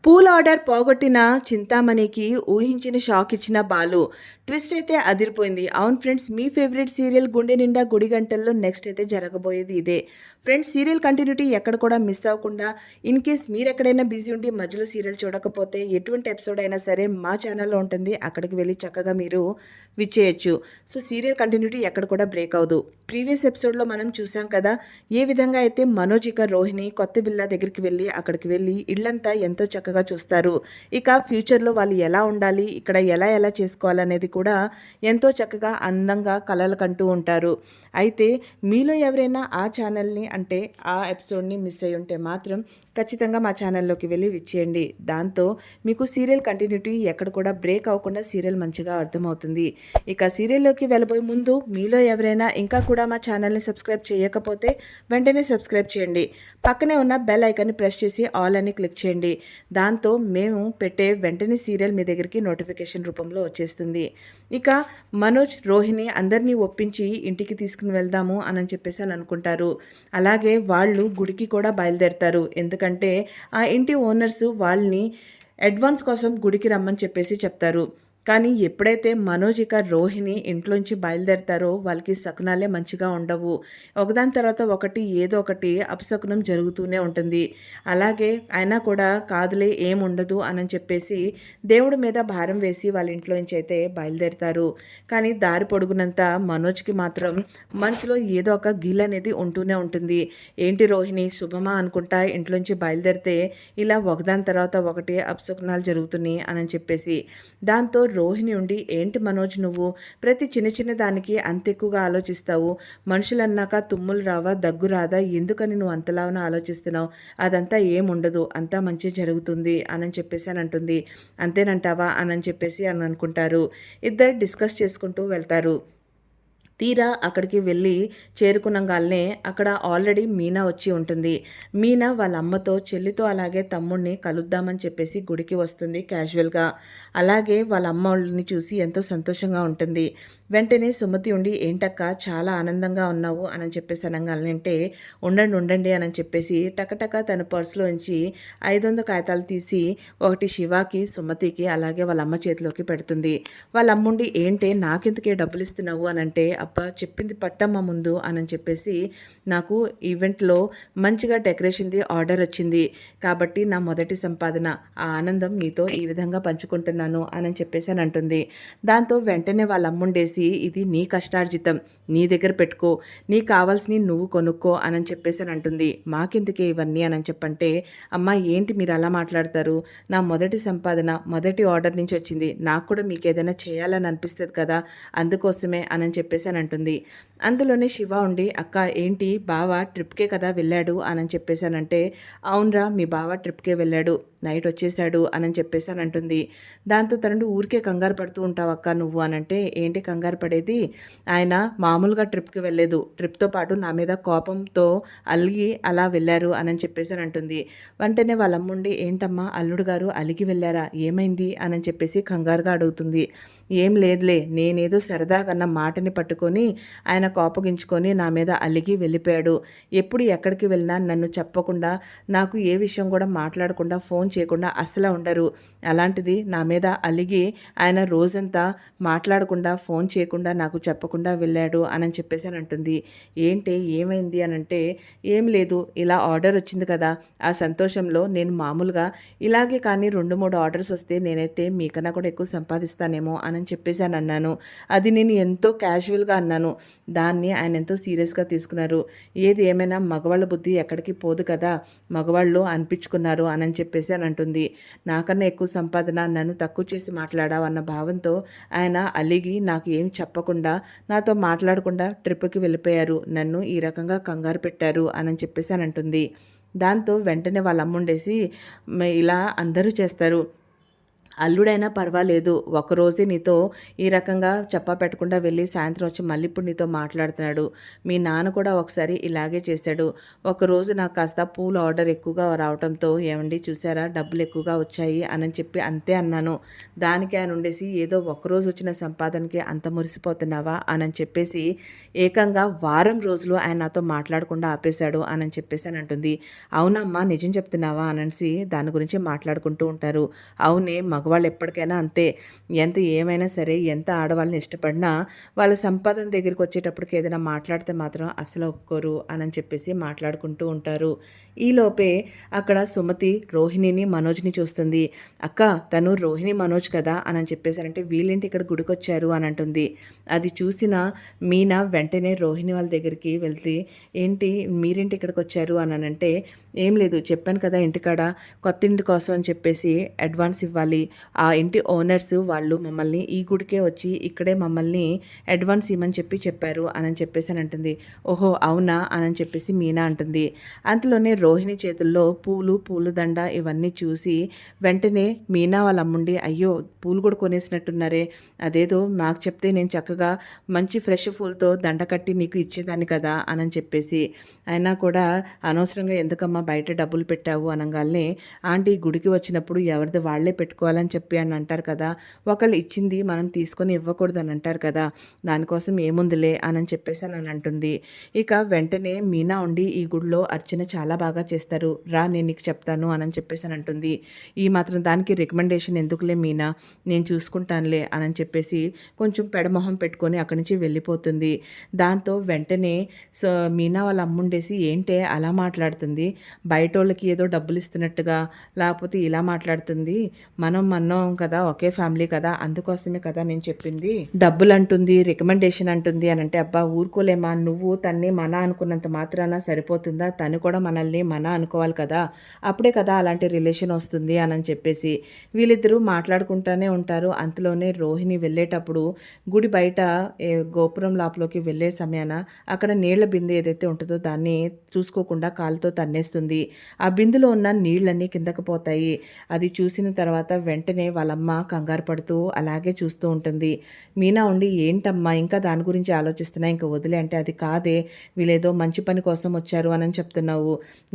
Pool order పోగొట్టిన చింతామణికి ఊహించిన shock ఇచ్చిన Balu. Twist అయితే అదిరిపోయింది. అవును ఫ్రెండ్స్, మీ ఫేవరెట్ సీరియల్ గుండె నిండా గుడి గంటల్లో నెక్స్ట్ అయితే జరగబోయేది ఇదే. ఫ్రెండ్స్, సీరియల్ కంటిన్యూటీ ఎక్కడ కూడా మిస్ అవ్వకుండా, ఇన్ కేస్ మీరు ఎక్కడైనా బిజీ ఉండి మధ్యలో సీరియల్ చూడకపోతే ఎటువంటి ఎపిసోడ్ అయినా సరే మా ఛానల్లో ఉంటుంది. అక్కడికి వెళ్ళి చక్కగా మీరు విచ్చేయచ్చు. సో సీరియల్ కంటిన్యూటీ ఎక్కడ కూడా బ్రేక్ అవ్వదు. ప్రీవియస్ ఎపిసోడ్లో మనం చూసాం కదా, ఏ విధంగా అయితే మనోజ్ ఇక రోహిణి కొత్త విల్లా దగ్గరికి వెళ్ళి అక్కడికి వెళ్ళి ఇళ్ళంతా ఎంతో చక్కగా చూస్తారు. ఇక ఫ్యూచర్లో వాళ్ళు ఎలా ఉండాలి, ఇక్కడ ఎలా ఎలా చేసుకోవాలనేది కూడా ఎంతో చక్కగా అందంగా కలలు కంటూ ఉంటారు. అయితే మీలో ఎవరైనా ఆ ఛానల్ని అంటే ఆ ఎపిసోడ్ని మిస్ అయ్యి ఉంటే మాత్రం ఖచ్చితంగా మా ఛానల్లోకి వెళ్ళి విచ్చేయండి. దాంతో మీకు సీరియల్ కంటిన్యూటీ ఎక్కడ కూడా బ్రేక్ అవ్వకుండా సీరియల్ మంచిగా అర్థమవుతుంది. ఇక సీరియల్లోకి వెళ్ళబోయే ముందు మీలో ఎవరైనా ఇంకా కూడా మా ఛానల్ని సబ్స్క్రైబ్ చేయకపోతే వెంటనే సబ్స్క్రైబ్ చేయండి. పక్కనే ఉన్న బెల్ ఐకాన్ని ప్రెస్ చేసి ఆల్ అని క్లిక్ చేయండి. దాంతో మేము పెట్టే వెంటనే సీరియల్ మీ దగ్గరికి నోటిఫికేషన్ రూపంలో వచ్చేస్తుంది. ఇక మనోజ్ రోహిణి అందరినీ ఒప్పించి ఇంటికి తీసుకుని వెళ్దాము అని చెప్పేసి అని అనుకుంటారు. అలాగే వాళ్ళు గుడికి కూడా బయలుదేరుతారు. ఎందుకంటే ఆ ఇంటి ఓనర్స్ వాళ్ళని అడ్వాన్స్ కోసం గుడికి రమ్మని చెప్పేసి చెప్తారు. కానీ ఎప్పుడైతే మనోజ్ ఇక రోహిణి ఇంట్లోంచి బయలుదేరతారో వాళ్ళకి శకునాలే మంచిగా ఉండవు. ఒకదాని తర్వాత ఒకటి ఏదో ఒకటి అపశకునం జరుగుతూనే ఉంటుంది. అలాగే అయినా కూడా కాదులే ఏముండదు అని చెప్పేసి దేవుడి మీద భారం వేసి వాళ్ళ ఇంట్లోంచి అయితే బయలుదేరుతారు. కానీ దారి పొడుగునంతా మనోజ్కి మాత్రం మనసులో ఏదో ఒక గిల్ అనేది ఉంటూనే ఉంటుంది. ఏంటి రోహిణి శుభమా అనుకుంటా ఇంట్లోంచి బయలుదేరితే ఇలా ఒకదాని తర్వాత ఒకటి అపశకునాలు జరుగుతున్నాయి అని చెప్పేసి దాంతో రోహిణి ఉండి ఏంటి మనోజ్ నువ్వు ప్రతి చిన్న చిన్న దానికి అంత ఎక్కువగా ఆలోచిస్తావు, మనుషులన్నాక తుమ్ములు రావా దగ్గు రాదా, ఎందుకని నువ్వు అంతలాగా ఆలోచిస్తున్నావు, అదంతా ఏముండదు అంతా మంచి జరుగుతుంది అని చెప్పేసి అని అంటుంది. అంతేనంటావా అని చెప్పేసి అని అనుకుంటారు. ఇద్దరు డిస్కస్ చేసుకుంటూ వెళ్తారు. తీరా అక్కడికి వెళ్ళి చేరుకునగానే అక్కడ ఆల్రెడీ మీనా వచ్చి ఉంటుంది. మీనా వాళ్ళ అమ్మతో చెల్లితో అలాగే తమ్ముడిని కలుద్దామని చెప్పేసి గుడికి వస్తుంది క్యాజువల్గా. అలాగే వాళ్ళ అమ్మ వాళ్ళని చూసి ఎంతో సంతోషంగా ఉంటుంది. వెంటనే సుమతి ఉండి ఏంటక్క చాలా ఆనందంగా ఉన్నావు అని చెప్పేసి అనగాలంటే ఉండండి ఉండండి అని చెప్పేసి టకటక తన పర్సులో నుంచి 500 కాగితాలు తీసి ఒకటి శివాకి సుమతికి అలాగే వాళ్ళ అమ్మ చేతిలోకి పెడుతుంది. వాళ్ళ అమ్ముండి ఏంటే నాకెందుకే డబ్బులు ఇస్తున్నావు అని అంటే అబ్బా చెప్పింది పట్టమ్మ ముందు అని చెప్పేసి నాకు ఈవెంట్లో మంచిగా డెకరేషన్ది ఆర్డర్ వచ్చింది కాబట్టి నా మొదటి సంపాదన ఆ ఆనందం మీతో ఈ విధంగా పంచుకుంటున్నాను అని చెప్పేసి అని అంటుంది. దాంతో వెంటనే వాళ్ళ అమ్ముండేసి ఇది నీ కష్టార్జితం నీ దగ్గర పెట్టుకో, నీకు కావాల్సినవి నువ్వు కొనుక్కో అని చెప్పేసి అని అంటుంది. మాకెందుకే ఇవన్నీ అని చెప్పంటే అమ్మ ఏంటి మీరు అలా మాట్లాడతారు, నా మొదటి సంపాదన మొదటి ఆర్డర్ నుంచి వచ్చింది, నాకు కూడా మీకు ఏదైనా చేయాలని అనిపిస్తుంది కదా అందుకోసమే అని చెప్పేసి అని అంటుంది. అందులోనే శివ ఉండి అక్క ఏంటి బావ ట్రిప్కే కదా వెళ్ళాడు అని చెప్పేసానంటే అవునరా మీ బావ ట్రిప్కే వెళ్ళాడు నైట్ వచ్చేసాడు అని చెప్పేసి అని అంటుంది. దాంతో తనండి ఊరికే కంగారు పడుతూ ఉంటావు అక్క నువ్వు అనంటే ఏంటి కంగారు పడేది, ఆయన మామూలుగా ట్రిప్కి వెళ్ళలేదు, ట్రిప్తో పాటు నా మీద కోపంతో అలిగి అలా వెళ్ళారు అని చెప్పేసి అని అంటుంది. వెంటనే వాళ్ళ అమ్ముండి ఏంటమ్మా అల్లుడు గారు అలిగి వెళ్ళారా ఏమైంది అని చెప్పేసి కంగారుగా అడుగుతుంది. ఏం లేదులే నేనేదో సరదాగన్న మాటని పట్టుకొని ఆయన కోపగించుకొని నా మీద అలిగి వెళ్ళిపోయాడు. ఎప్పుడు ఎక్కడికి వెళ్ళినా నన్ను చెప్పకుండా నాకు ఏ విషయం కూడా మాట్లాడకుండా ఫోన్ చేయకుండా అసలు ఉండరు. అలాంటిది నా మీద అలిగి ఆయన రోజంతా మాట్లాడకుండా ఫోన్ చేయకుండా నాకు చెప్పకుండా వెళ్ళాడు అని చెప్పేసి అని అంటుంది. ఏంటి ఏమైంది అని అంటే ఏం లేదు ఇలా ఆర్డర్ వచ్చింది కదా ఆ సంతోషంలో నేను మామూలుగా ఇలాగే కానీ 2-3 ఆర్డర్స్ వస్తే నేనైతే మీకన్నా కూడా ఎక్కువ సంపాదిస్తానేమో అని చెప్పేసి అని అన్నాను. అది నేను ఎంతో క్యాజువల్గా అన్నాను. దాన్ని ఆయన ఎంతో సీరియస్గా తీసుకున్నారు. ఏది ఏమైనా మగవాళ్ళ బుద్ధి ఎక్కడికి పోదు కదా, మగవాళ్ళు అనిపించుకున్నారు అని చెప్పేసి అని అంటుంది. నాకన్నా ఎక్కువ సంపాదన నన్ను తక్కువ చేసి మాట్లాడావు అన్న భావంతో ఆయన అలిగి నాకు ఏం చెప్పకుండా నాతో మాట్లాడకుండా ట్రిప్కి వెళ్ళిపోయారు, నన్ను ఈ రకంగా కంగారు పెట్టారు అని చెప్పేసి అని అంటుంది. దాంతో వెంటనే వాళ్ళ అమ్ముండేసి ఇలా అందరూ చేస్తారు, అల్లుడైనా పర్వాలేదు. ఒకరోజే నీతో ఈ రకంగా చెప్పా పెట్టకుండా వెళ్ళి సాయంత్రం వచ్చి మళ్ళీ ఇప్పుడు నీతో మాట్లాడుతున్నాడు. మీ నాన్న కూడా ఒకసారి ఇలాగే చేశాడు. ఒకరోజు నాకు కాస్త పూల ఆర్డర్ ఎక్కువగా రావటంతో ఏవండీ చూసారా డబ్బులు ఎక్కువగా వచ్చాయి అనని చెప్పి అంతే అన్నాను. దానికి ఆయన ఉండేసి ఏదో ఒకరోజు వచ్చిన సంపాదనకి అంత మురిసిపోతున్నావా అనని చెప్పేసి ఏకంగా వారం రోజులు ఆయన నాతో మాట్లాడకుండా ఆపేశాడు అనని చెప్పేసి అని అంటుంది. అవునమ్మా నిజం చెప్తున్నావా అనేసి దాని గురించి మాట్లాడుకుంటూ ఉంటారు. అవునే మగవాళ్ళు ఎప్పటికైనా అంతే. ఎంత ఏమైనా సరే ఎంత ఆడవాళ్ళని ఇష్టపడినా వాళ్ళ సంపాదన దగ్గరికి వచ్చేటప్పటికి ఏదైనా మాట్లాడితే మాత్రం అసలు ఒప్పుకోరు అని చెప్పేసి మాట్లాడుకుంటూ ఉంటారు. ఈలోపే అక్కడ సుమతి రోహిణిని మనోజ్ని చూస్తుంది. అక్క తను రోహిణి మనోజ్ కదా అని చెప్పేసారంటే వీళ్ళేంటి ఇక్కడ గుడికొచ్చారు అని అంటుంది. అది చూసిన మీనా వెంటనే రోహిణి వాళ్ళ దగ్గరికి వెళ్తే ఏంటి మీరేంటి ఇక్కడికి వచ్చారు అని అంటే ఏం లేదు చెప్పాను కదా ఇంటికాడ కొత్త ఇంటి కోసం అని చెప్పేసి అడ్వాన్స్ ఇవ్వాలి. ఆ ఇంటి ఓనర్స్ వాళ్ళు మమ్మల్ని ఈ గుడికే వచ్చి ఇక్కడే మమ్మల్ని అడ్వాన్స్ ఇవ్వమని చెప్పారు అని చెప్పేసి అని అంటుంది. ఓహో అవునా అని చెప్పేసి మీనా అంటుంది. అంతలోనే రోహిణి చేతుల్లో పూలదండ ఇవన్నీ చూసి వెంటనే మీనా వాళ్ళ అమ్ముండి అయ్యో పూలు కూడా కొనేసినట్టున్నారే, అదేదో నాకు చెప్తే నేను చక్కగా మంచి ఫ్రెష్ పూలతో దండ కట్టి నీకు ఇచ్చేదాన్ని కదా అని చెప్పేసి అయినా కూడా అనవసరంగా ఎందుకమ్మా బయట డబ్బులు పెట్టావు అనగానే ఆంటీ గుడికి వచ్చినప్పుడు ఎవరిది వాళ్లే పెట్టుకోవాలని చెప్పి అని అంటారు కదా, ఒకళ్ళు ఇచ్చింది మనం తీసుకొని ఇవ్వకూడదు అని అంటారు కదా, దానికోసం ఏముందిలే అని చెప్పేసి అని అంటుంది. ఇక వెంటనే మీనా ఉండి ఈ గుడిలో అర్చన చాలా బాగా చేస్తారు రా నేను నీకు చెప్తాను అని చెప్పేసి అని అంటుంది. ఈ మాత్రం దానికి రికమెండేషన్ ఎందుకులే మీనా నేను చూసుకుంటానులే అని చెప్పేసి కొంచెం పెడమొహం పెట్టుకొని అక్కడి నుంచి వెళ్ళిపోతుంది. దాంతో వెంటనే సో మీనా వాళ్ళ అమ్ముండేసి ఏంటే అలా మాట్లాడుతుంది, బయటోళ్ళకి ఏదో డబ్బులు ఇస్తున్నట్టుగా లేకపోతే ఇలా మాట్లాడుతుంది, మనం కదా ఒకే ఫ్యామిలీ కదా అందుకోసమే కదా నేను చెప్పింది డబ్బులు అంటుంది రికమెండేషన్ అంటుంది అని అంటే అబ్బా ఊరుకోలేమా, నువ్వు తన్ని మన అనుకున్నంత మాత్రాన సరిపోతుందా, తను కూడా మనల్ని మన అనుకోవాలి కదా, అప్పుడే కదా అలాంటి రిలేషన్ వస్తుంది అని చెప్పేసి వీళ్ళిద్దరూ మాట్లాడుకుంటూనే ఉంటారు. అంతలోనే రోహిణి వెళ్ళేటప్పుడు గుడి బయట గోపురం లోపలికి వెళ్ళే సమయాన అక్కడ నీళ్ల బిందె ఏదైతే ఉంటుందో దాన్ని చూసుకోకుండా కాలుతో తన్నేస్తుంది. ఆ బిందులో ఉన్న నీళ్ళన్నీ కిందకు పోతాయి. అది చూసిన తర్వాత వెంటనే వాళ్ళమ్మ కంగారు పడుతూ అలాగే చూస్తూ ఉంటుంది. మీనా ఉండి ఏంటమ్మా ఇంకా దాని గురించి ఆలోచిస్తున్నా, ఇంకా వదిలే అంటే అది కాదే వీళ్ళేదో మంచి పని కోసం వచ్చారు అని చెప్తున్నావు,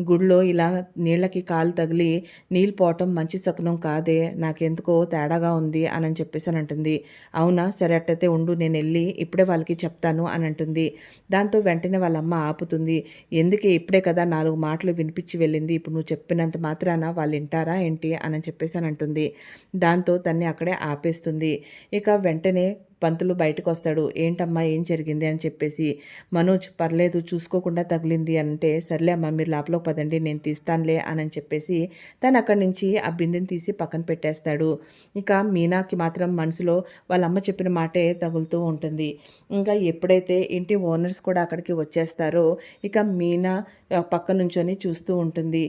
గుడిలో ఇలా నీళ్ళకి కాలు తగిలి నీళ్ళు పోవటం మంచి శకునం కాదే, నాకెందుకో తేడాగా ఉంది అని చెప్పేసి అని అంటుంది. అవునా సరే అట్టయితే ఉండు నేను వెళ్ళి ఇప్పుడే వాళ్ళకి చెప్తాను అని అంటుంది. దాంతో వెంటనే వాళ్ళమ్మ ఆపుతుంది. ఎందుకే ఇప్పుడే కదా 4 మాటలు వినిపించి వెళ్ళింది, ఇప్పుడు నువ్వు చెప్పినంత మాత్రాన వాళ్ళు వింటారా ఏంటి అని చెప్పేసి అని అంటుంది. దాంతో తన్ని అక్కడే ఆపేస్తుంది. ఇక వెంటనే పంతులు బయటకు వస్తాడు. ఏంటమ్మా ఏం జరిగింది అని చెప్పేసి మనోజ్ పర్లేదు చూసుకోకుండా తగిలింది అంటే సర్లే అమ్మ మీరు లోపలికి పదండి నేను తీస్తానులే అని చెప్పేసి తను అక్కడి నుంచి ఆ బిందెని తీసి పక్కన పెట్టేస్తాడు. ఇక మీనాకి మాత్రం మనసులో వాళ్ళ అమ్మ చెప్పిన మాటే తగులుతూ ఉంటుంది. ఇంకా ఎప్పుడైతే ఇంటి ఓనర్స్ కూడా అక్కడికి వచ్చేస్తారో ఇక మీనా పక్క నుంచొని చూస్తూ ఉంటుంది.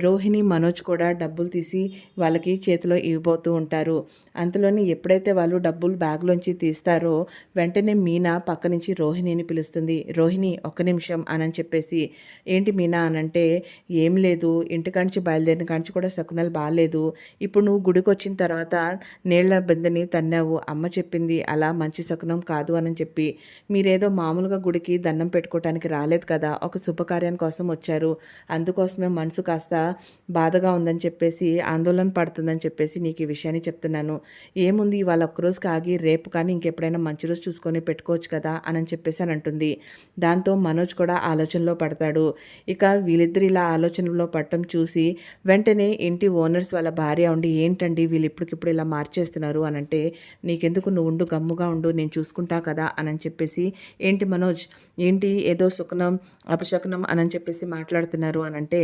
రోహిణి మనోజ్ కూడా డబ్బులు తీసి వాళ్ళకి చేతిలో ఇవ్వబోతూ ఉంటారు. అంతలోని ఎప్పుడైతే వాళ్ళు డబ్బులు బ్యాగ్లోంచి తీస్తారో వెంటనే మీనా పక్క నుంచి రోహిణిని పిలుస్తుంది. రోహిణి ఒక్క నిమిషం అని చెప్పేసి ఏంటి మీనా అనంటే ఏం లేదు ఇంటికాంచి బయలుదేరిన కాంచి కూడా శకునాలు బాగాలేదు, ఇప్పుడు నువ్వు గుడికి వచ్చిన తర్వాత నీళ్ల బిందెని తన్నావు, అమ్మ చెప్పింది అలా మంచి శకునం కాదు అని చెప్పి, మీరేదో మామూలుగా గుడికి దండం పెట్టుకోవటానికి రాలేదు కదా ఒక శుభకార్యం కోసం వచ్చారు, అందుకోసమే మనసు కాస్త బాధగా ఉందని చెప్పేసి ఆందోళన పడుతుందని చెప్పేసి నీకు ఈ విషయాన్ని చెప్తున్నాను, ఏముంది ఇవాళ ఒక్కరోజుకి ఆగి రేపు కానీ ఇంకెప్పుడైనా మంచి రోజు చూసుకొని పెట్టుకోవచ్చు కదా అని చెప్పేసి అని అంటుంది. దాంతో మనోజ్ కూడా ఆలోచనలో పడతాడు. ఇక వీళ్ళిద్దరు ఇలా ఆలోచనలో పడటం చూసి వెంటనే ఇంటి ఓనర్స్ వాళ్ళ భార్య ఉండి ఏంటండి వీళ్ళు ఇప్పటికిప్పుడు ఇలా మార్చేస్తున్నారు అని అంటే నీకెందుకు నువ్వు ఉండు గమ్ముగా ఉండు నేను చూసుకుంటా కదా అని చెప్పేసి ఏంటి మనోజ్ ఏంటి ఏదో సుఖనం అపశకునం అని చెప్పేసి మాట్లాడుతున్నారు అని అంటే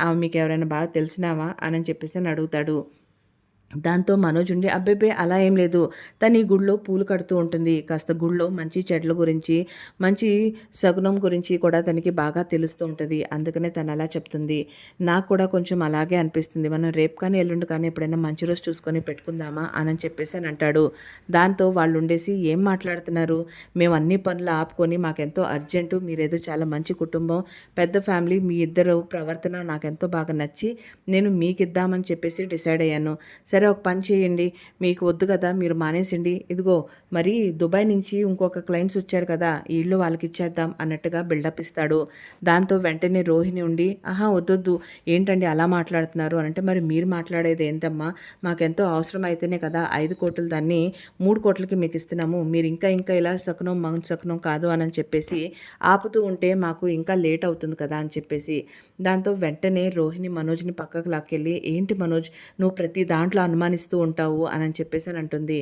ఆమె మీకు ఎవరైనా బాగా తెలిసినావా అని చెప్పేసి అని అడుగుతాడు. దాంతో మనోజ్ ఉండి అబ్బేబే అలా ఏం లేదు, తను ఈ గుడిలో పూలు కడుతూ ఉంటుంది, కాస్త గుడిలో మంచి చెట్ల గురించి మంచి శగునం గురించి కూడా తనకి బాగా తెలుస్తూ ఉంటుంది, అందుకనే తను అలా చెప్తుంది, నాకు కూడా కొంచెం అలాగే అనిపిస్తుంది, మనం రేపు కానీ ఎల్లుండి కానీ ఎప్పుడైనా మంచి రోజు చూసుకొని పెట్టుకుందామా అని చెప్పేసి అని అంటాడు. దాంతో వాళ్ళు ఉండేసి ఏం మాట్లాడుతున్నారు, మేము అన్ని పనులు ఆపుకొని మాకెంతో అర్జెంటు, మీరేదో చాలా మంచి కుటుంబం పెద్ద ఫ్యామిలీ, మీ ఇద్దరు ప్రవర్తన నాకెంతో బాగా నచ్చి నేను మీకు ఇద్దామని చెప్పేసి డిసైడ్ అయ్యాను, సరే సరే ఒక పని చేయండి, మీకు వద్దు కదా మీరు మానేసిండి, ఇదిగో మరి దుబాయ్ నుంచి ఇంకొక క్లయింట్స్ వచ్చారు కదా ఈ ఇల్లు వాళ్ళకి ఇచ్చేద్దాం అన్నట్టుగా బిల్డప్ ఇస్తాడు. దాంతో వెంటనే రోహిణి ఉండి ఆహా వద్దొద్దు ఏంటండి అలా మాట్లాడుతున్నారు అని అంటే, మరి మీరు మాట్లాడేది ఏంటమ్మా, మాకెంతో అవసరం అయితేనే కదా 5 కోట్లు దాన్ని 3 కోట్లకి మీకు ఇస్తున్నాము, మీరు ఇంకా ఇంకా ఇలా సకునం మంచి సకునం కాదు అని చెప్పేసి ఆపుతూ ఉంటే మాకు ఇంకా లేట్ అవుతుంది కదా అని చెప్పేసి. దాంతో వెంటనే రోహిణి మనోజ్ని పక్కకు లాక్కెళ్ళి ఏంటి మనోజ్ నువ్వు ప్రతి దాంట్లో అనుమానిస్తూ ఉంటావు అని చెప్పేసి అని అంటుంది.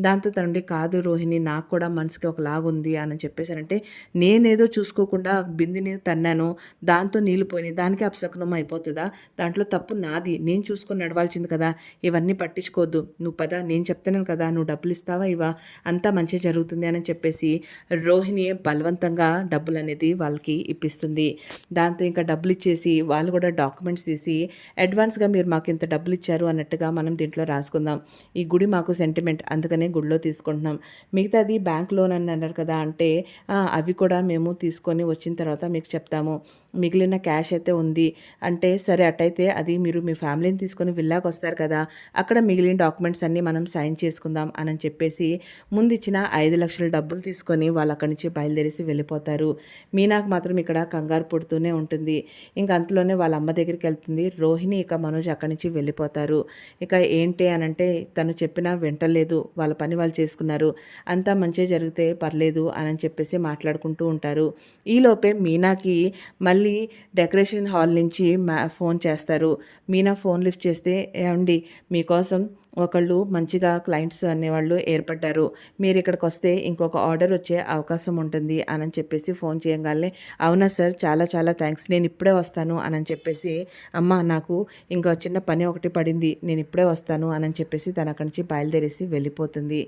దాంతో తనుండి కాదు రోహిణి నాకు కూడా మనసుకి ఒకలాగుంది అని చెప్పేసానంటే, నేనేదో చూసుకోకుండా బిందిని తన్నాను, దాంతో నీళ్ళు పోయినాయి, దానికి అపశకునం అయిపోతుందా, దాంట్లో తప్పు నాది, నేను చూసుకొని నడవాల్సింది కదా, ఇవన్నీ పట్టించుకోవద్దు, నువ్వు పద నేను చెప్తున్నాను కదా, నువ్వు డబ్బులు ఇస్తావా ఇవా, అంతా మంచి జరుగుతుంది అని చెప్పేసి రోహిణి బలవంతంగా డబ్బులు అనేది వాళ్ళకి ఇప్పిస్తుంది. దాంతో ఇంకా డబ్బులు ఇచ్చేసి వాళ్ళు కూడా డాక్యుమెంట్స్ తీసి అడ్వాన్స్గా మీరు మాకు ఇంత డబ్బులు ఇచ్చారు అన్నట్టుగా మనం దీంట్లో రాసుకుందాం, ఈ గుడి మాకు సెంటిమెంట్ అందుకనే గుడిలో తీసుకుంటున్నాం, మిగతాది బ్యాంక్ లోన్ అని అన్నారు కదా అంటే అవి కూడా మేము తీసుకొని వచ్చిన తర్వాత మీకు చెప్తాము, మిగిలిన క్యాష్ అయితే ఉంది అంటే సరే అట్టయితే అది మీరు మీ ఫ్యామిలీని తీసుకొని విల్లాకి వస్తారు కదా అక్కడ మిగిలిన డాక్యుమెంట్స్ అన్నీ మనం సైన్ చేసుకుందాం అని చెప్పేసి ముందు ఇచ్చిన 5 లక్షల డబ్బులు తీసుకొని వాళ్ళు అక్కడి నుంచి బయలుదేరేసి వెళ్ళిపోతారు. మీనాకు మాత్రం ఇక్కడ కంగారు పుడుతూనే ఉంటుంది. ఇంక అంతలోనే వాళ్ళ అమ్మ దగ్గరికి వెళ్తుంది రోహిణి, ఇక మనోజ్ అక్కడి నుంచి వెళ్ళిపోతారు. ఇక ఏంటి అనంటే తను చెప్పినా వింటలేదు, వాళ్ళ పని వాళ్ళు చేసుకున్నారు, అంతా మంచిగా జరిగితే పర్లేదు అని చెప్పేసి మాట్లాడుకుంటూ ఉంటారు. ఈలోపే మీనాకి మళ్ళీ డెకరేషన్ హాల్ నుంచి ఫోన్ చేస్తారు. మీనా ఫోన్ లిఫ్ట్ చేస్తే ఏమండి మీకోసం ఒకళ్ళు మంచిగా క్లయింట్స్ అనేవాళ్ళు ఏర్పడ్డారు, మీరు ఇక్కడికి వస్తే ఇంకొక ఆర్డర్ వచ్చే అవకాశం ఉంటుంది అని చెప్పేసి ఫోన్ చేయగానే అవునా సార్ చాలా చాలా థ్యాంక్స్ నేను ఇప్పుడే వస్తాను అని చెప్పేసి, అమ్మ నాకు ఇంకా చిన్న పని ఒకటి పడింది నేను ఇప్పుడే వస్తాను అని చెప్పేసి తను అక్కడి నుంచి బయలుదేరేసి వెళ్ళిపోతుంది.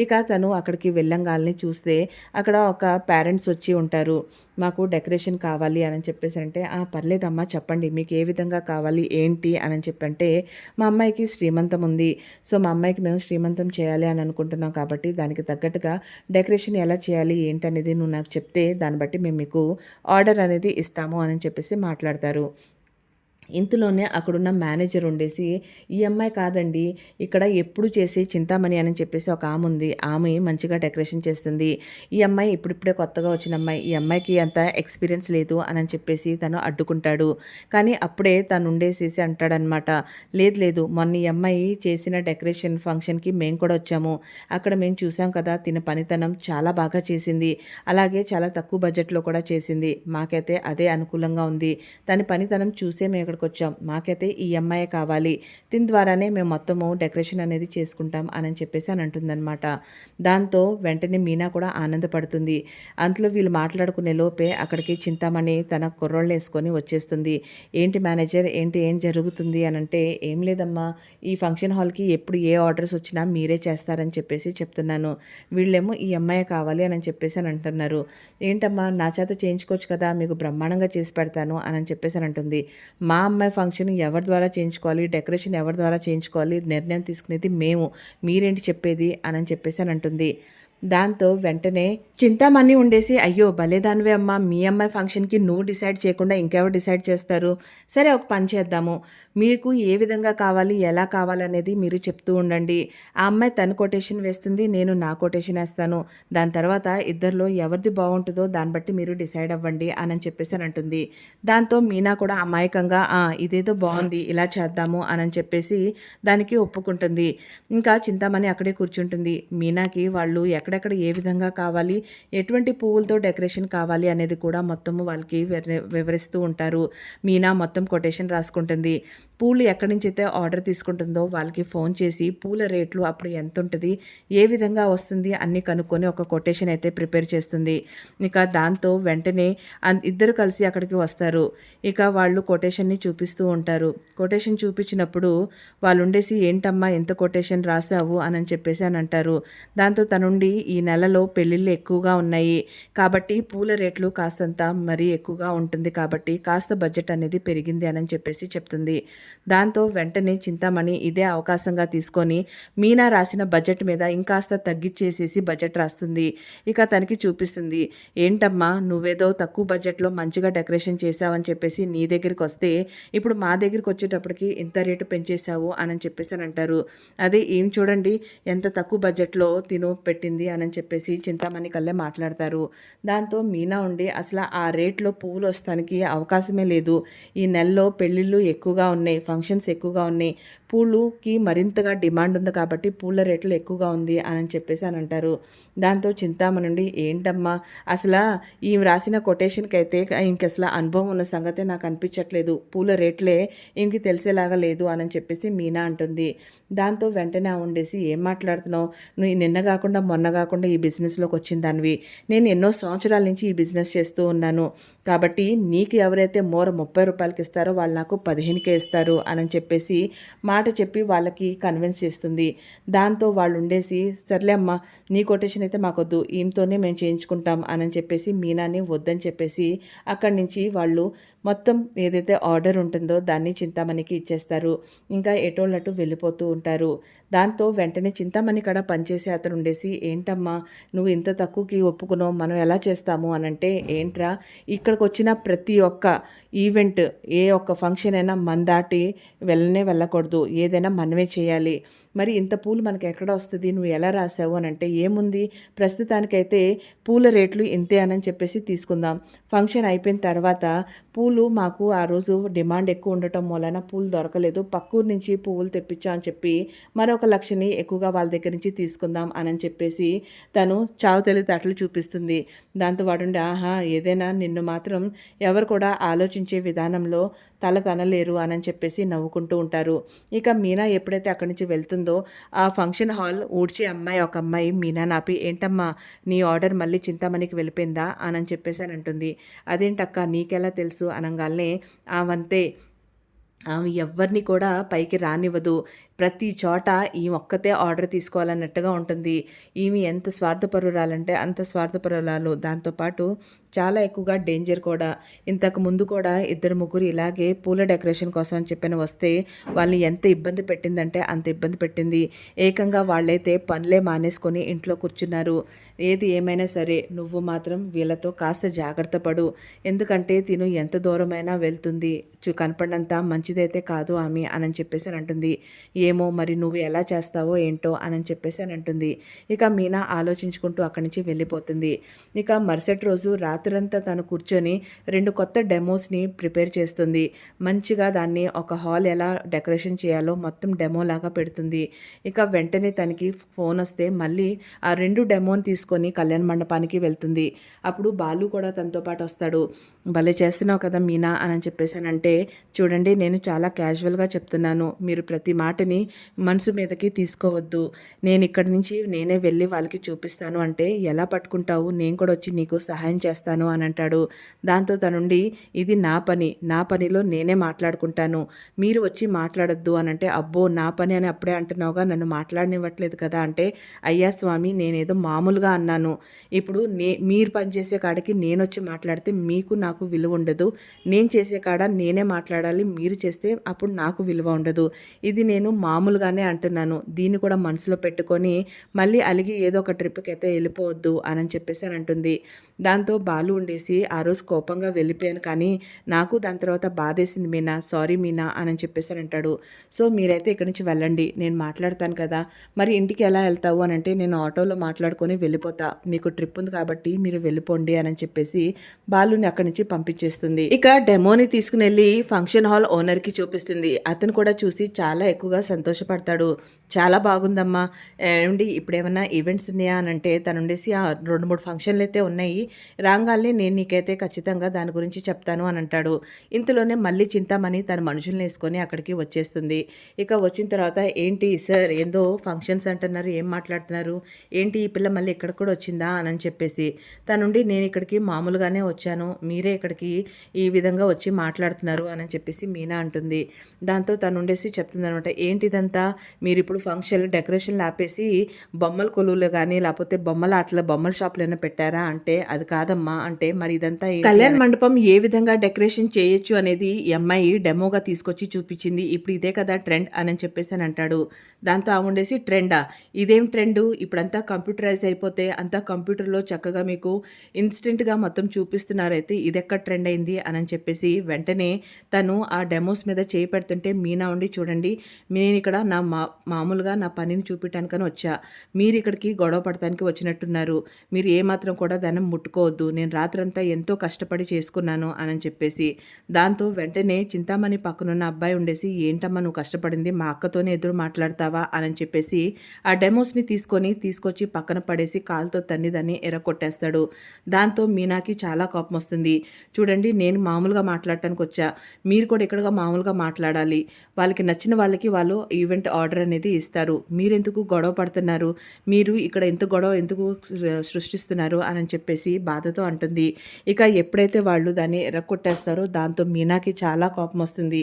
ఇక తను అక్కడికి వెళ్ళంగానే చూస్తే అక్కడ ఒక పేరెంట్స్ వచ్చి ఉంటారు. మాకు డెకరేషన్ కావాలి అని చెప్పేసి అంటే పర్లేదమ్మా చెప్పండి మీకు ఏ విధంగా కావాలి ఏంటి అని చెప్పంటే, మా అమ్మాయికి శ్రీమంతం ఉంది, సో మా అమ్మాయికి మేము శ్రీమంతం చేయాలి అని అనుకుంటున్నాం కాబట్టి దానికి తగ్గట్టుగా డెకరేషన్ ఎలా చేయాలి ఏంటనేది నువ్వు నాకు చెప్తే దాన్ని బట్టి మేము మీకు ఆర్డర్ అనేది ఇస్తాము అని చెప్పేసి మాట్లాడతారు. ఇంతలోనే అక్కడున్న మేనేజర్ ఉండేసి ఈ అమ్మాయి కాదండి ఇక్కడ ఎప్పుడు చేసి చింతామణి అని చెప్పేసి ఒక ఆమె ఉంది, ఆమె మంచిగా డెకరేషన్ చేస్తుంది, ఈ అమ్మాయి ఇప్పుడిప్పుడే కొత్తగా వచ్చిన అమ్మాయి, ఈ అమ్మాయికి అంత ఎక్స్పీరియన్స్ లేదు అని చెప్పేసి తను అడ్డుకుంటాడు. కానీ అప్పుడే తను ఉండేసేసి అంటాడనమాట, లేదు లేదు మొన్న ఈ అమ్మాయి చేసిన డెకరేషన్ ఫంక్షన్కి మేము కూడా వచ్చాము, అక్కడ మేము చూసాం కదా తిన పనితనం చాలా బాగా చేసింది, అలాగే చాలా తక్కువ బడ్జెట్లో కూడా చేసింది, మాకైతే అదే అనుకూలంగా ఉంది, తన పనితనం చూసే మేము ఇక్కడికి వచ్చాం, మాకైతే ఈ అమ్మాయి కావాలి, దీని ద్వారానే మేము మొత్తము డెకరేషన్ అనేది చేసుకుంటాం అని చెప్పేసి అని అంటుందన్నమాట. దాంతో వెంటనే మీనా కూడా ఆనందపడుతుంది. అంతలో వీళ్ళు మాట్లాడుకునే లోపే అక్కడికి చింతామణి తన కుర్రోళ్ళు వేసుకొని వచ్చేస్తుంది. ఏంటి మేనేజర్ ఏంటి ఏం జరుగుతుంది అని అంటే, ఏం లేదమ్మా ఈ ఫంక్షన్ హాల్కి ఎప్పుడు ఏ ఆర్డర్స్ వచ్చినా మీరే చేస్తారని చెప్పేసి చెప్తున్నాను, వీళ్ళేమో ఈ అమ్మాయి కావాలి అని చెప్పేసి అని అంటున్నారు, ఏంటమ్మా నా చేత చేయించుకోవచ్చు కదా మీకు బ్రహ్మాండంగా చేసి పెడతాను అని చెప్పేసి అని అంటుంది. మా అమ్మాయి ఫంక్షన్ ఎవరి ద్వారా చేయించుకోవాలి, డెకరేషన్ ఎవరి ద్వారా చేయించుకోవాలి నిర్ణయం తీసుకునేది మేము, మీరేంటి చెప్పేది అని చెప్పేసి అని అంటుంది. దాంతో వెంటనే చింతామణి ఉండేసి అయ్యో భలేదానివే అమ్మా, మీ అమ్మాయి ఫంక్షన్కి నువ్వు డిసైడ్ చేయకుండా ఇంకెవరు డిసైడ్ చేస్తారు, సరే ఒక పని చేద్దాము, మీకు ఏ విధంగా కావాలి ఎలా కావాలనేది మీరు చెప్తూ ఉండండి, ఆ అమ్మాయి తన కొటేషన్ వేస్తుంది నేను నా కొటేషన్ వేస్తాను, దాని తర్వాత ఇద్దరిలో ఎవరిది బాగుంటుందో దాన్ని బట్టి మీరు డిసైడ్ అవ్వండి అని చెప్పేసి అని అంటుంది. దాంతో మీనా కూడా అమాయకంగా ఇదేదో బాగుంది ఇలా చేద్దాము అని చెప్పేసి దానికి ఒప్పుకుంటుంది. ఇంకా చింతామణి అక్కడే కూర్చుంటుంది. మీనాకి వాళ్ళు ఎక్కడెక్కడ ఏ విధంగా కావాలి, ఎటువంటి పువ్వులతో డెకరేషన్ కావాలి అనేది కూడా మొత్తము వాళ్ళకి వివరిస్తూ ఉంటారు. మీనా మొత్తం కొటేషన్ రాసుకుంటుంది. పూలు ఎక్కడి నుంచి అయితే ఆర్డర్ తీసుకుంటుందో వాళ్ళకి ఫోన్ చేసి పూల రేట్లు అప్పుడు ఎంత ఉంటుంది, ఏ విధంగా వస్తుంది అన్నీ కనుక్కొని ఒక కొటేషన్ అయితే ప్రిపేర్ చేస్తుంది. ఇక దాంతో వెంటనే ఇద్దరు కలిసి అక్కడికి వస్తారు. ఇక వాళ్ళు కొటేషన్ని చూపిస్తూ ఉంటారు. కొటేషన్ చూపించినప్పుడు వాళ్ళు ఉండేసి ఏంటమ్మా ఎంత కొటేషన్ రాసావు అని చెప్పేసి అని అంటారు. దాంతో తనుండి ఈ నెలలో పెళ్ళిళ్ళు ఎక్కువగా ఉన్నాయి కాబట్టి పూల రేట్లు కాస్తంత మరీ ఎక్కువగా ఉంటుంది కాబట్టి కాస్త బడ్జెట్ అనేది పెరిగింది అని చెప్పేసి చెప్తుంది. దాంతో వెంటనే చింతామణి ఇదే అవకాశంగా తీసుకొని మీనా రాసిన బడ్జెట్ మీద ఇంకాస్త తగ్గిచ్చేసేసి బడ్జెట్ రాస్తుంది. ఇక తనకి చూపిస్తుంది. ఏంటమ్మా నువ్వేదో తక్కువ బడ్జెట్‌లో మంచిగా డెకరేషన్ చేశావని చెప్పేసి నీ దగ్గరికొస్తే, ఇప్పుడు మా దగ్గరికొచ్చేటప్పటికి ఇంత రేటు పెంచేశావు అనని చెప్పేసనంటారు. అదే ఈమె చూడండి ఎంత తక్కువ బడ్జెట్‌లో తిను పెట్టింది అనని చెప్పేసి చింతామణి కల్లే మాట్లాడతారు. దాంతో మీనా ఉండి అసల ఆ రేట్‌లో పువ్వులొస్తానికి అవకాశమే లేదు. ఈ నెలలో పెళ్ళిళ్ళు ఎక్కువగా ఉన్నాయి. ఫంక్షన్స్ ఎక్కువగా ఉన్నాయి. పూలుకి మరింతగా డిమాండ్ ఉంది కాబట్టి పూల రేట్లు ఎక్కువగా ఉంది అనని చెప్పేసి అనంటారు. దాంతో చింతామణి నుండి ఏంటమ్మా అసలా ఈమె రాసిన కొటేషన్‌కైతే ఈమెకసల అనుభవం ఉన్న సంగతే నాకు అనిపించట్లేదు. పూల రేట్లే ఈమెకి తెలిసేలాగా లేదు అనని చెప్పేసి మీనా అంటుంది. దాంతో వెంటనే ఉండేసి ఏం మాట్లాడుతున్నావు? నువ్వు నిన్న గాకుండా మొన్న గాకుండా ఈ బిజినెస్‌లోకి వచ్చిన దానివి. నేను ఎన్నో సంవత్సరాల నుంచి ఈ బిజినెస్ చేస్తూ ఉన్నాను. కాబట్టి నీకు ఎవరైతే మూర రూ. 30కి ఇస్తారో వాళ్ళు నాకు 15కే ఇస్తారు అనని చెప్పేసి మాట చెప్పి వాళ్ళకి కన్విన్స్ చేస్తుంది. దాంతో వాళ్ళు ఉండేసి సర్లే అమ్మా నీ కొటేషన్ అయితే మాకొద్దు ఈమెతోనే మేము చేయించుకుంటాం అనని చెప్పేసి మీనాని వద్దని చెప్పేసి అక్కడి నుంచి వాళ్ళు మొత్తం ఏదైతే ఆర్డర్ ఉంటుందో దాన్ని చింతామణికి ఇచ్చేస్తారు. ఇంకా ఎటోళ్ళటు వెళ్ళిపోతూ ఉంటారు. దాంతో వెంటనే చింతామణి కాడ పనిచేసే అతను ఉండేసి ఏంటమ్మా నువ్వు ఇంత తక్కువకి ఒప్పుకున్నావు మనం ఎలా చేస్తాము అనంటే ఏంట్రా ఇక్కడికొచ్చిన ప్రతి ఒక్క ఈవెంట్ ఏ ఒక్క ఫంక్షన్ అయినా మన దాటి వెళ్ళకూడదు. ఏదైనా మనమే చేయాలి. మరి ఇంత పూలు మనకి ఎక్కడ వస్తుంది నువ్వు ఎలా రాసావు అని అంటే ఏముంది ప్రస్తుతానికైతే పూల రేట్లు ఇంతే అని చెప్పేసి తీసుకుందాం. ఫంక్షన్ అయిపోయిన తర్వాత పూలు మాకు ఆ రోజు డిమాండ్ ఎక్కువ ఉండటం వలన పూలు దొరకలేదు. పక్కూరు నుంచి పువ్వులు తెప్పించా అని చెప్పి మరొక లక్షని ఎక్కువగా వాళ్ళ దగ్గర నుంచి తీసుకుందాం అని చెప్పేసి తను చావు తెలివితేటలు చూపిస్తుంది. దాంతో వాడుండి ఆహా ఏదైనా నిన్ను మాత్రం ఎవరు కూడా ఆలోచించే విధానంలో తల తనలేరు అని చెప్పేసి నవ్వుకుంటూ ఉంటారు. ఇక మీనా ఎప్పుడైతే అక్కడి నుంచి వెళ్తుందో ఆ ఫంక్షన్ హాల్ ఊడ్చే అమ్మాయి ఒక అమ్మాయి మీనా నాపి ఏంటమ్మా నీ ఆర్డర్ మళ్ళీ చింతామణికి వెళ్ళిపోయిందా అని చెప్పేసి అని అంటుంది. అదేంటక్క నీకెలా తెలుసు అనంగానే ఆవంతే ఆమె ఎవ్వరిని కూడా పైకి రానివ్వదు. ప్రతి చోట ఈ ఒక్కతే ఆర్డర్ తీసుకోవాలన్నట్టుగా ఉంటుంది. ఈమె ఎంత స్వార్థపరురాలంటే అంత స్వార్థపరురాలు. దాంతోపాటు చాలా ఎక్కువగా డేంజర్ కూడా. ఇంతకు ముందు కూడా ఇద్దరు ముగ్గురు ఇలాగే పూల డెకరేషన్ కోసం అని చెప్పిన వస్తే వాళ్ళని ఎంత ఇబ్బంది పెట్టిందంటే అంత ఇబ్బంది పెట్టింది. ఏకంగా వాళ్ళైతే పనులే మానేసుకొని ఇంట్లో కూర్చున్నారు. ఏది ఏమైనా సరే నువ్వు మాత్రం వీళ్ళతో కాస్త జాగ్రత్త పడు. ఎందుకంటే తిను ఎంత దూరమైనా వెళ్తుంది. కనపడినంత మంచిదైతే కాదు ఆమె అని చెప్పేసి అని అంటుంది. ఏమో మరి నువ్వు ఎలా చేస్తావో ఏంటో అని చెప్పేసి అని అంటుంది. ఇక మీనా ఆలోచించుకుంటూ అక్కడి నుంచి వెళ్ళిపోతుంది. ఇక మరుసటి రోజు రాత్రంతా తను కూర్చొని 2 కొత్త డెమోస్ని ప్రిపేర్ చేస్తుంది. మంచిగా దాన్ని ఒక హాల్ ఎలా డెకరేషన్ చేయాలో మొత్తం డెమో లాగా పెడుతుంది. ఇక వెంటనే తనకి ఫోన్ వస్తే మళ్ళీ ఆ 2 డెమోని తీసుకొని కళ్యాణ మండపానికి వెళ్తుంది. అప్పుడు బాలు కూడా తనతో పాటు వస్తాడు. భలే చేస్తున్నావు కదా మీనా అని చెప్పేసానంటే చూడండి నేను చాలా క్యాజువల్గా చెప్తున్నాను. మీరు ప్రతి మాటని మనసు మీదకి తీసుకోవద్దు. నేను ఇక్కడి నుంచి నేనే వెళ్ళి వాళ్ళకి చూపిస్తాను అంటే ఎలా పట్టుకుంటావు నేను కూడా వచ్చి నీకు సహాయం చేస్తాను అని అంటాడు. దాంతో తనుండి ఇది నా పనిలో నేనే మాట్లాడుకుంటాను. మీరు వచ్చి మాట్లాడొద్దు అని అంటే అబ్బో నా పని అని అప్పుడే అంటున్నావుగా నన్ను మాట్లాడనివ్వట్లేదు కదా అంటే అయ్యా స్వామి నేనేదో మామూలుగా అన్నాను. ఇప్పుడు మీరు పనిచేసే కాడికి నేను వచ్చి మాట్లాడితే మీకు నాకు విలువ ఉండదు. నేను చేసే కాడ నేనే మాట్లాడాలి. మీరు చేస్తే అప్పుడు నాకు విలువ ఉండదు. ఇది నేను మామూలుగానే అంటున్నాను. దీన్ని కూడా మనసులో పెట్టుకొని మళ్ళీ అలిగి ఏదో ఒక ట్రిప్కి అయితే వెళ్ళిపోవద్దు అని చెప్పేసి అని అంటుంది. దాంతో బాలు ఉండేసి ఆ రోజు కోపంగా వెళ్ళిపోయాను కానీ నాకు దాని తర్వాత బాధేసింది మీనా సారీ మీనా అని చెప్పేసి అని అంటాడు. సో మీరైతే ఇక్కడి నుంచి వెళ్ళండి నేను మాట్లాడతాను కదా మరి ఇంటికి ఎలా వెళ్తావు అని అంటే నేను ఆటోలో మాట్లాడుకొని వెళ్ళిపోతా మీకు ట్రిప్ ఉంది కాబట్టి మీరు వెళ్ళిపోండి అని చెప్పేసి బాలుని అక్కడి నుంచి పంపించేస్తుంది. ఇక డెమోని తీసుకుని వెళ్ళి ఫంక్షన్ హాల్ ఓనర్కి చూపిస్తుంది. అతను కూడా చూసి చాలా ఎక్కువగా సంతోషపడతాడు. చాలా బాగుందమ్మా ఏమండి ఇప్పుడేమన్నా ఈవెంట్స్ ఉన్నాయా అని అంటే తను ఉండేసి 2-3 ఫంక్షన్లు అయితే ఉన్నాయి రాగానే నేను నీకైతే ఖచ్చితంగా దాని గురించి చెప్తాను అని అంటాడు. ఇంతలోనే మళ్ళీ చింతామణి తన మనుషుల్ని వేసుకొని అక్కడికి వచ్చేస్తుంది. ఇక వచ్చిన తర్వాత ఏంటి సార్ ఏందో ఫంక్షన్స్ అంటున్నారు ఏం మాట్లాడుతున్నారు ఏంటి ఈ పిల్ల మళ్ళీ ఇక్కడ కూడా వచ్చిందా అని చెప్పేసి తనుండి నేను ఇక్కడికి మామూలుగానే వచ్చాను మీరే ఇక్కడికి ఈ విధంగా వచ్చి మాట్లాడుతున్నారు అని చెప్పేసి మీనా అంటుంది. దాంతో తను ఉండేసి చెప్తుంది అనమాట ఏంటిదంతా మీరు ఇప్పుడు ఫంక్షన్ డెకరేషన్లు ఆపేసి బొమ్మల కొలువులు కానీ లేకపోతే బొమ్మల ఆటలు బొమ్మల షాపులు అయినా పెట్టారా అంటే అది అది కాదమ్మా అంటే మరి ఇదంతా కళ్యాణ మండపం ఏ విధంగా డెకరేషన్ చేయొచ్చు అనేది ఈ అమ్మాయి డెమోగా తీసుకొచ్చి చూపించింది. ఇప్పుడు ఇదే కదా ట్రెండ్ అని చెప్పేసి అని అంటాడు. దాంతో ఉండేసి ట్రెండా, ఇదేం ట్రెండు, ఇప్పుడంతా కంప్యూటరైజ్ అయిపోతే అంతా కంప్యూటర్లో చక్కగా మీకు ఇన్స్టెంట్గా మొత్తం చూపిస్తున్నారైతే ఇదెక్కడ ట్రెండ్ అయింది అని చెప్పేసి వెంటనే తను ఆ డెమోస్ మీద చేయి పెడుతుంటే మీనా ఉండి చూడండి, నేను ఇక్కడ మామూలుగా నా పనిని చూపించడానికని వచ్చా, మీరు ఇక్కడికి గొడవ పడటానికి వచ్చినట్టున్నారు, మీరు ఏమాత్రం కూడా దాన్ని ముట్టుకోవద్దు, నేను రాత్రంతా ఎంతో కష్టపడి చేసుకున్నాను అని చెప్పేసి. దాంతో వెంటనే చింతామణి పక్కనున్న అబ్బాయి ఉండేసి, ఏంటమ్మా నువ్వు కష్టపడింది మా అక్కతోనే ఎదురు మాట్లాడతావా అని చెప్పేసి ఆ డెమోస్ని తీసుకొచ్చి పక్కన పడేసి కాలుతో తన్ని దాన్ని ఎర్రకొట్టేస్తాడు. దాంతో మీనాకి చాలా కోపం వస్తుంది. చూడండి, నేను మామూలుగా మాట్లాడటానికి వచ్చా, మీరు కూడా ఇక్కడగా మామూలుగా మాట్లాడాలి, వాళ్ళకి నచ్చిన వాళ్ళకి వాళ్ళు ఈవెంట్ ఆర్డర్ అనేది ఇస్తారు, మీరెందుకు గొడవ పడుతున్నారు, మీరు ఇక్కడ గొడవ ఎందుకు సృష్టిస్తున్నారు అని చెప్పేసి బాధతో అంటుంది. ఇక ఎప్పుడైతే వాళ్ళు దాన్ని ఎర్రకొట్టేస్తారో దాంతో మీనాకి చాలా కోపం వస్తుంది.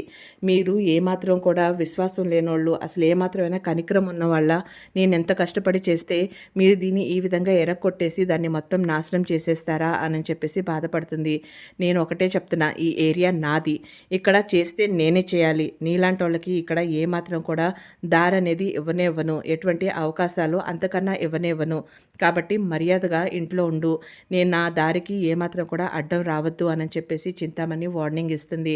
మీరు ఏమాత్రం కూడా విశ్వాసం లేనోళ్ళు, అసలు ఏమాత్రమైనా కనికరం ఉన్నవాళ్ళ, నేను ఎంత కష్టపడి చేస్తే మీరు దీన్ని ఈ విధంగా ఎర్రకొట్టేసి దాన్ని మొత్తం నాశనం చేసేస్తారా అని చెప్పేసి బాధపడుతుంది. నేను ఒకటే చెప్తున్నా, ఈ ఏరియా నాది, ఇక్కడ చేస్తే నేనే చేయాలి, నీలాంటి వాళ్ళకి ఇక్కడ ఏమాత్రం కూడా దారి అనేది ఇవ్వను, ఎటువంటి అవకాశాలు అంతకన్నా ఇవ్వను, కాబట్టి మర్యాదగా ఇంట్లో ఉండు, నేను నా దారికి ఏమాత్రం కూడా అడ్డం రావద్దు అని చెప్పేసి చింతామణి వార్నింగ్ ఇస్తుంది.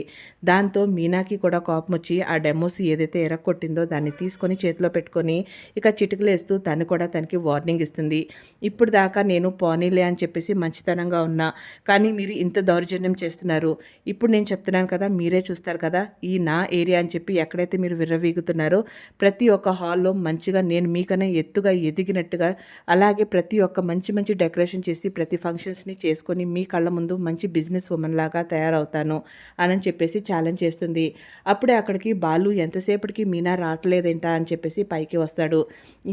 దాంతో మీనాకి కూడా కోపం వచ్చి ఆ డెమోస్ ఏదైతే ఎరక్కొట్టిందో దాన్ని తీసుకొని చేతిలో పెట్టుకొని ఇక చిటికలేస్తూ తను కూడా తనకి వార్నింగ్ ఇస్తుంది. ఇప్పుడు దాకా నేను పోనీలే అని చెప్పేసి మంచితనంగా ఉన్నా, కానీ మీరు ఇంత దౌర్జన్యం చేస్తున్నారు, ఇప్పుడు నేను చెప్తున్నాను కదా, మీరే చూస్తారు కదా, ఈ నా ఏరియా అని చెప్పి ఎక్కడైతే మీరు విర్రవీగుతున్నారో ప్రతి ఒక్క హాల్లో మంచిగా నేను మీకనే ఎత్తుగా ఎదిగినట్టుగా, అలాగే ప్రతి ఒక్క మంచి డెకరేషన్ చేసి ప్రతి ఫంక్షన్స్ని చేసుకొని మీ కళ్ళ ముందు మంచి బిజినెస్ ఉమెన్ లాగా తయారవుతాను అని చెప్పేసి ఛాలెంజ్ చేస్తుంది. అప్పుడే అక్కడికి బాలు ఎంతసేపటికి మీనా రావట్లేదేంటా అని చెప్పేసి పైకి వస్తాడు.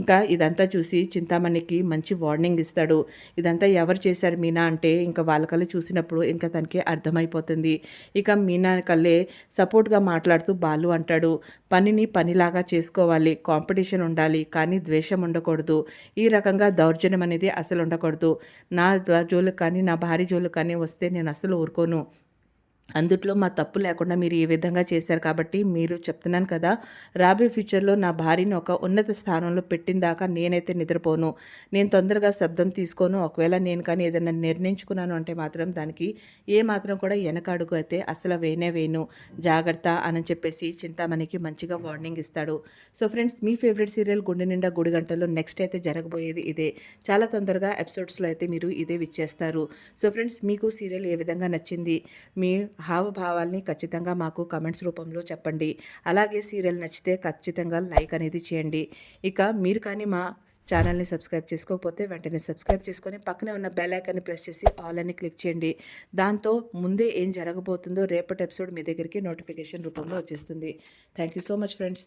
ఇంకా ఇదంతా చూసి చింతామణికి మంచి వార్నింగ్ ఇస్తాడు. ఇదంతా ఎవరు చేశారు మీనా అంటే ఇంకా వాళ్ళ కళ్ళే చూసినప్పుడు ఇంకా తనకి అర్థమైపోతుంది. ఇక మీనా కళ్ళే సపోర్ట్గా మాట్లాడుతూ బాలు అంటాడు, పనిని పనిలాగా చేసుకోవాలి, కాంపిటీషన్ ఉండాలి, కానీ ద్వేషం ఉండకూడదు, ఈ రకంగా దౌర్జన్యం అనేది అసలు ఉండకూడదు, నా జోలికి కానీ నా భార్య జోలికి కానీ వస్తే నేను అసలు ఊరుకోను, అందుట్లో మా తప్పు లేకుండా మీరు ఈ విధంగా చేశారు కాబట్టి మీరు చెప్తున్నాను కదా, రాబోయే ఫ్యూచర్లో నా భార్యని ఒక ఉన్నత స్థానంలో పెట్టిన దాకా నేనైతే నిద్రపోను, నేను తొందరగా శబ్దం తీసుకోను, ఒకవేళ నేను కానీ ఏదైనా నిర్ణయించుకున్నాను అంటే మాత్రం దానికి ఏ మాత్రం కూడా వెనకడుగు అయితే అసలు వేయను, జాగ్రత్త అని చెప్పేసి చింతామణికి మంచిగా వార్నింగ్ ఇస్తాడు. సో ఫ్రెండ్స్, మీ ఫేవరెట్ సీరియల్ గుండె నిండా గుడి గంటల్లో నెక్స్ట్ అయితే జరగబోయేది ఇదే. చాలా తొందరగా ఎపిసోడ్స్లో అయితే మీరు ఇదే విచ్చేస్తారు. సో ఫ్రెండ్స్, మీకు సీరియల్ ఏ విధంగా నచ్చింది, మీ హావభావాల్ని ఖచ్చితంగా మాకు కమెంట్స్ రూపంలో చెప్పండి. అలాగే సీరియల్ నచ్చితే ఖచ్చితంగా లైక్ అనేది చేయండి. ఇక మీరు కానీ మా ఛానల్ని సబ్స్క్రైబ్ చేసుకోకపోతే వెంటనే సబ్స్క్రైబ్ చేసుకొని పక్కనే ఉన్న బెల్ ఐకాన్ని ప్రెస్ చేసి ఆల్ అని క్లిక్ చేయండి. దాంతో ముందే ఏం జరగబోతుందో రేపటి ఎపిసోడ్ మీ దగ్గరికి నోటిఫికేషన్ రూపంలో వచ్చేస్తుంది. Thank you so much friends.